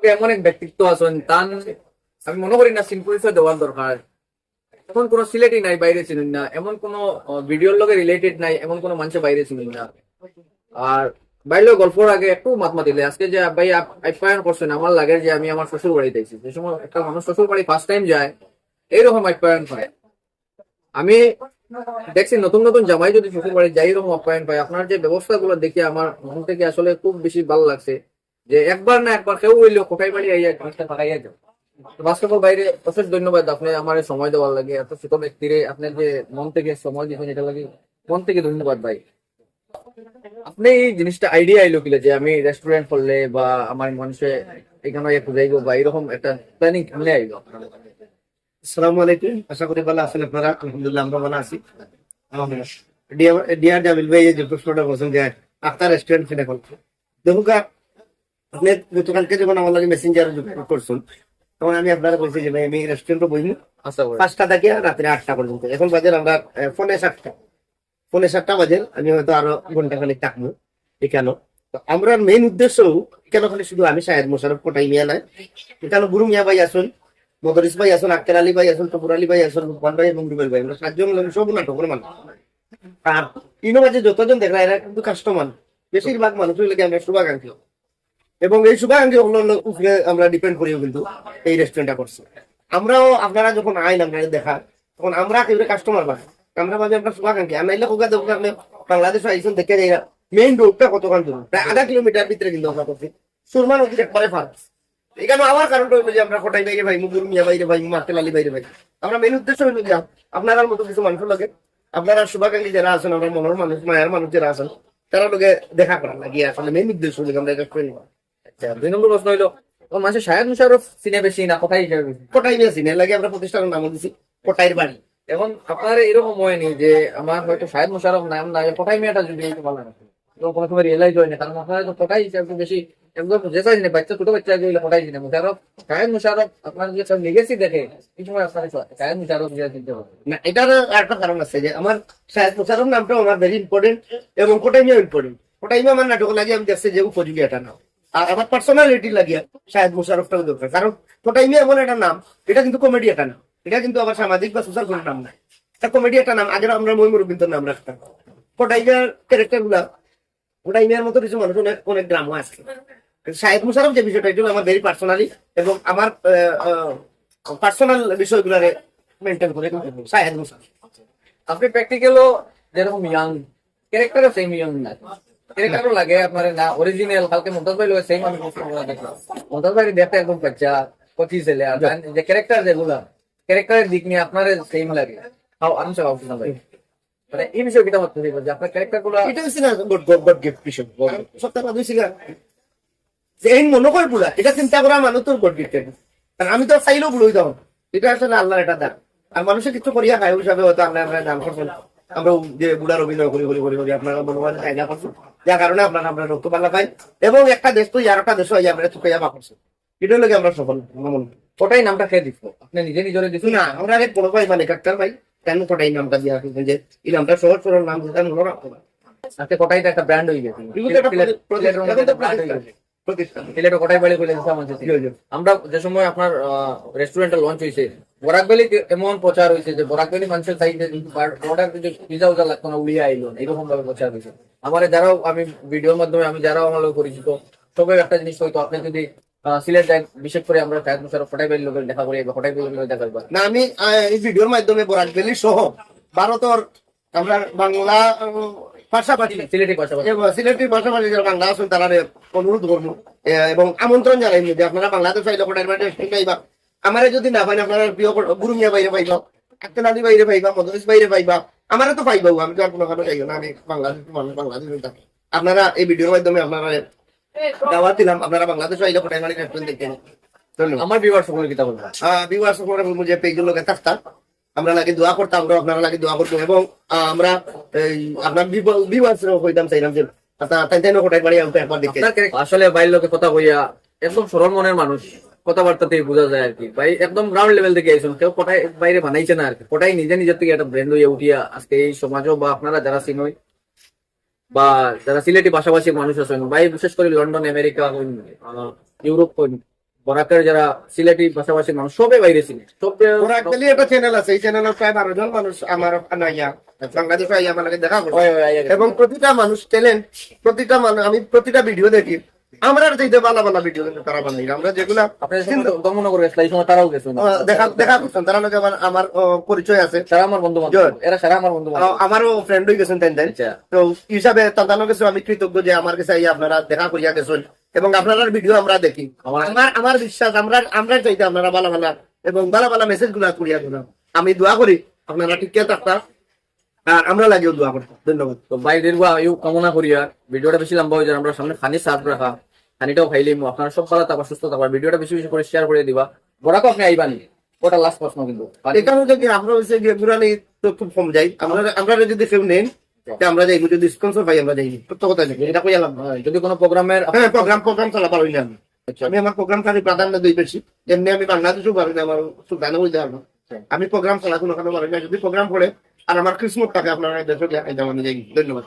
এমন এক ব্যক্তিত্ব আছেন তান আমি মনে করি না সিন পরিচয় দেওয়ার দরকার। এমন কোন সিলেটি নাই বাইরে চিনুন না, এমন কোন ভিডিওর লগে রিলেটেড নাই এমন কোন মানুষের বাইরে চিনুন না। আর বাইরেও গল্পর আগে একটু মাত মাতিলে আজকে যে ভাই আপ্যায়ন করছেন, আমার লাগে যে আমি আমার শ্বশুর বাড়িতে আইছি। যে সময় একটা মানুষ শ্বশুর বাড়ি ফার্স্ট টাইম যায় এইরকম আপ্যায়ন পায়। আমি দেখছি নতুন নতুন জামাই যদি শ্বশুর বাড়ি যাই এরকম আপ্যায়ন পায়। আপনার যে ব্যবস্থাগুলো দেখে আমার মন থেকে আসলে খুব বেশি ভালো লাগছে যে একবার না একবার কেউ হইলেও কোথায় বাড়ি আইয়া জিনিসটা ফাঁকাইয়া যাও। বাস্তবের বাইরে অশেষ ধন্যবাদ আপনি আমার এই সময় দেওয়ার লাগে, এত ছোট ব্যক্তিরে আপনার যে মন থেকে সময় দিচ্ছেন এটা লাগে মন থেকে ধন্যবাদ ভাই। আপনি এই জিনিসটা আইডিয়া আইলো কিলে যে আমি রেস্টুরেন্ট করলে বা আমার মানুষে এখানে একটু যাইবো বা এরকম একটা প্ল্যানিং কেমনে আইলো আপনার? আসসালামু আলাইকুম, আশা করি ভালো আছেন আপনারা। আলহামদুলিল্লাহ আমরা ভালো আছি। ডিয়ার জামিল ভাই যে প্রশ্নটা করছেন যে আক্তার রেস্টুরেন্ট কিনে করছে, দেখুন আপনি গতকালকে যখন আমার লাগে মেসেঞ্জার করছেন তখন আমি আপনারা বলছি যে ভাই আমি রেস্টুরেন্টে বসবো আচ্ছা ভাই। 5টা থেকে রাত্রে 8টা পর্যন্ত। এখন বাজে আমরা পৌনে 7টা বাজে, আমি হয়তো আরো ঘন্টা খানিক থাকবো এখানে। তো আমরা মেইন উদ্দেশ্য এখানে খালি শুধু আমি শাহেদ মোশারফ কোটাই মিয়া নাই, এখানে গুরু মিয়া ভাই আসুন, মদরিস ভাই আসুন, আক্তার আলী ভাই আসুন, টপুর আলী ভাই আসুন, রুকমান ভাই এবং রুবেল ভাই, আমরা 7জন সব নাটকের মানুষ। আর ইনো মাঝে যতজন দেখলাম এরা কিন্তু কাস্টমার, বেশিরভাগ মানুষ হইলে আমরা শুভাকাঙ্ক্ষী, এবং এই শুভাকাঙ্ক্ষী উপরে আমরা ডিপেন্ড করিও কিন্তু এই রেস্টুরেন্টটা করছি। আমরাও আপনারা যখন আইন আপনারা দেখা তখন আমরা একেবারে কাস্টমার বানাই, আমরা ভাবি আমরা শুভাকাঙ্ক্ষী। আমি এলে কোকা দেবো আপনি বাংলাদেশ আইসুন দেখে যাই মেইন রোডটা কতক্ষণ দূর, প্রায় আধা কিলোমিটার ভিতরে কিন্তু আমরা করছি। সুরমা নদীর একবারে ফার্স্ট এখানে আমার কারণটা হইলো যে আমরা কোটাই বাইরে ভাই, মুগুর মিয়া বাইরে ভাই, মার্কেল আলী বাইরে ভাই। আমরা মেন উদ্দেশ্য হইলো যে আপনার মতো কিছু মানুষ লাগে, আপনারা শুভাকাঙ্ক্ষী যারা আছেন, আমরা মনের মানুষ মায়ের মানুষ যারা আছেন তারা লোকে দেখা করার লাগিয়ে আসলে মেন উদ্দেশ্য হইলো আমরা এটা করে নিবা। আচ্ছা, 2 নম্বর প্রশ্ন হইলো মানুষের শাহেদ মুশারফ সিনে বেশি না কোথায় হিসেবে বেশি? কোটাই নিয়ে সিনে লাগে আমরা প্রতিষ্ঠানের নাম দিছি কোটাইয়ের বাড়ি। এখন আপনার এরকম হয়নি যে আমার হয়তো শাহেদ মুশারফ নাম না কোথায় মেয়েটা যদি একটু ভালো না কোনো সময় রিয়েলাইজ হয় না, কারণ আপনারা তো কোথায় হিসাবে বেশি একদম যেটা জিনে বাচ্চা ছোট বাচ্চা গেলে কোথায় জিনে মুশারফ শাহেদ মুশারফ আপনার যে সব লিগেসি দেখে এই সময় আপনার শাহেদ মুশারফ দিয়ে চিনতে হবে না, এটার একটা কারণ আছে যে আমার শাহেদ মোশাররফ নামটা আমার ভেরি ইম্পর্টেন্ট এবং কোটাই নিয়ে ইম্পর্টেন্ট। কোটাই নিয়ে আমার নাটক লাগে আমি দেখছি যে উপযোগী এটা নাম, আর আমার পার্সোনালিটি লাগিয়ে শাহেদ মোশাররফটাও দরকার, কারণ কোটাই নিয়ে এমন একটা নাম, এটা কিন্তু কমেডি একটা নাম, এটা কিন্তু আবার সামাজিক বা সোশ্যাল কোনো নাম নাই, এটা কমেডি একটা নাম। আগে আমরা ময়মুরবিন্দর নাম রাখতাম। কোটাই নিয়ে ক্যারেক্টার গুলা কোটাই নিয়ে মতো কিছু মানুষ অনেক অনেক গ্রামও আছে। শাহেদ মোশাররফ যে বিষয়টা এটা আমার ভেরি পার্সোনালি এবং আমার পার্সোনাল বিষয়গুলারে মেনটেন করে শাহেদ মোশাররফ। আপনি প্র্যাকটিক্যালও যেরকম ইয়াং ক্যারেক্টারও সেম ইয়াং না, ক্যারেক্টারও লাগে আপনার না অরিজিনাল কালকে মুমতাজ ভাই লোক সেম আমি দেখলাম। মুমতাজ ভাই দেখতে একদম বাচ্চা কচি ছেলে, আর যে ক্যারেক্টার যেগুলা ক্যারেক্টারের দিক নিয়ে আপনার সেম লাগে। হাও আনসার হাউ না ভাই, মানে এই বিষয়ে কিটা মত হইব যে আপনার ক্যারেক্টার গুলা এটা হচ্ছে না গড গড গড গিফট বিষয় সপ্তাহ বাদ হয়েছে যে এই মনে করে পুরা এটা চিন্তা করা মানুষ তোর গড গিফট, কারণ আমি তো চাইলেও ভুল হইতাম। এটা আসলে আল্লাহর একটা দান, আর মানুষের কিছু করিয়া খায় হিসাবে হয়তো আমরা আমরা দান করছেন, আমরা যে বুড়ার অভিনয় করি করি করি করি আপনারা মনে হয় চাইনা করছেন, যার কারণে আপনারা আমরা রক্ত পাল্লা পাই এবং একটা দেশ তো আর একটা দেশ হয় আমরা চুকাইয়া বা করছেন, এটার লোক আমরা সফল মনে। ওটাই নামটা খেয়ে দিচ্ছ আপনি নিজে নিজরে দিচ্ছ না আমরা আগে কোনো ভাই মানে ডাক্তার ভাই কেন কোটাই নামটা দিয়া রাখছেন যে এই নামটা সহজ সরল নাম যেটা মনে রাখতে পারে। আজকে কোটাইটা একটা ব্র্যান্ড হয়ে গেছে, প্রতিষ্ঠান সিলেটে কোটাই বাড়ি বলে দিচ্ছে আমাদের। আমরা যে সময় আপনার রেস্টুরেন্টটা লঞ্চ হয়েছে বরাকবেলি এমন প্রচার হয়েছে যে বরাকবেলি মানুষের চাইতে অর্ডার পিজা উজা লাগতো না, উড়িয়ে আইলো এরকম ভাবে প্রচার হয়েছে। আমার যারাও আমি ভিডিওর মাধ্যমে আমি যারাও আমার লোক পরিচিত সবাই একটা জিনিস হয়তো আপনি যদি সিলেট যাই, বিশেষ করে আমরা শাহেদ মুশারফ কোটাই বাড়ির লোকের দেখা করি বা কোটাই বাড়ির লোকের দেখা করি না। আমি এই ভিডিওর মাধ্যমে বরাক ভ্যালি সহ ভারতের আমরা বাংলা পাশাপাশি সিলেটি পাশাপাশি সিলেটের পাশাপাশি যারা বাংলা আছেন তারা অনুরোধ করবো এবং আমন্ত্রণ জানাই যে আপনারা বাংলাদেশ আইলে কোটাই বাড়ি পাইবা। আমার যদি না পাই আপনারা প্রিয় গুরু মিয়া বাইরে পাইবা, আক্তার আলী বাইরে পাইবা, মদরিস বাইরে পাইবা, আমারও তো পাইবাও। আমি তো আর কোনো কারণে যাইও না, আমি বাংলাদেশ মানুষ বাংলাদেশে থাকি। আপনারা এই ভিডিওর মাধ্যমে আপনারা দাওয়াত দিলাম, আপনারা বাংলাদেশ আইলে কোটাই বাড়ি রেস্টুরেন্ট দেখেন। ধন্যবাদ। আমার বিবার সকলে কিতা বলবো বিবাহ করে বলবো যে পেজের লোকে থাকতাম, আমরা লাগে দোয়া করতাম, আমরা আপনারা লাগে দোয়া করতাম এবং আমরা এই আপনার বিবাহ হইতাম চাইলাম যে তাই তাই কোটাই বাড়ি একবার দেখে। আসলে বাইরের লোকে কথা কইয়া একদম সরল মনের মানুষ, কথাবার্তাতে বোঝা যায় আর কি ভাই, একদম গ্রাউন্ড লেভেল থেকে আইসুন, কেউ কোটাই বাইরে বানাইছে না আর কি। কোটাই নিজে নিজের থেকে একটা ব্র্যান্ড হইয়া উঠিয়া আজকে এই সমাজও বা আপনারা যারা চিনই বা যারা সিলেটি পাশাপাশি মানুষ আছেন ভাই, বিশেষ করে লন্ডন আমেরিকা ইউরোপ বরাকের যারা সিলেটি পাশাপাশি মানুষ সবে বাইরে ছিল সবে ওরা actually একটা চ্যানেল আছে, এই চ্যানেলে প্রায় 12 জন মানুষ আমার নাইয়া বাংলাদেশে আইয়া আমার লাগে দেখা করছে। ওই, ওই, ওই, ওই। এবং প্রতিটা মানুষ ট্যালেন্ট, প্রতিটা মানুষ, আমি প্রতিটা ভিডিও দেখি, আমরা চাইতে ভালো ভালো ভিডিও কিন্তু তারা বানাই, আমরা যেগুলা আপনার ধর্মনগর গেছিল এই সময় তারাও গেছে দেখা দেখা করছেন, তারা নাকি আমার পরিচয় আছে, সারা আমার বন্ধু বান্ধব জয়। এরা সারা আমার বন্ধু বান্ধব আমারও ফ্রেন্ড হয়ে গেছেন তাই তাই। আচ্ছা। তো হিসাবে তাদের কাছে আমি কৃতজ্ঞ যে আমার কাছে আইয়া আপনারা দেখা করিয়া গেছেন এবং আপনার ভিডিও আমরা দেখি। আমার বিশ্বাস আমরা চাইতে আপনারা ভালো ভালো এবং ভালো ভালো মেসেজ গুলা করিয়া দিলাম। আমি দোয়া করি আপনারা টিকে থাকতা, আর আমরা লাগেও দোয়া করতাম। ধন্যবাদ। তো বাইরের আয়ু কামনা করিয়া ভিডিওটা বেশি লম্বা হয়ে যায়, আমরা সামনে খানি সার্ভ রাখা, খানিটাও খাইলে আপনারা সব ভালো থাকবা, সুস্থ থাকবা, ভিডিওটা বেশি বেশি করে শেয়ার করে দিবা। বড়াকো আপনি আইবানি, ওটা লাস্ট প্রশ্ন কিন্তু এখানে যদি আমরা হচ্ছে গিয়ে ঘুরানি তো খুব কম যাই, আমরা যদি কেউ নেন তা আমরা যাই, যদি স্পন্সর পাই আমরা যাই, সত্য কথা নাকি এটা কই এলাম। যদি কোনো প্রোগ্রামের হ্যাঁ, প্রোগ্রাম চালা পারি না আমি। আমি আমার প্রোগ্রাম খালি প্রাধান্য দিই বেশি, এমনি আমি বাংলাদেশেও পারি না, আমার সুবিধা বলতে পারবো। আমি প্রোগ্রাম চালা কোনো পারি না, যদি প্রোগ্রাম পড়ে আর আমার কিসমত থাকে আপনারা দেশে যাই, ধন্যবাদ।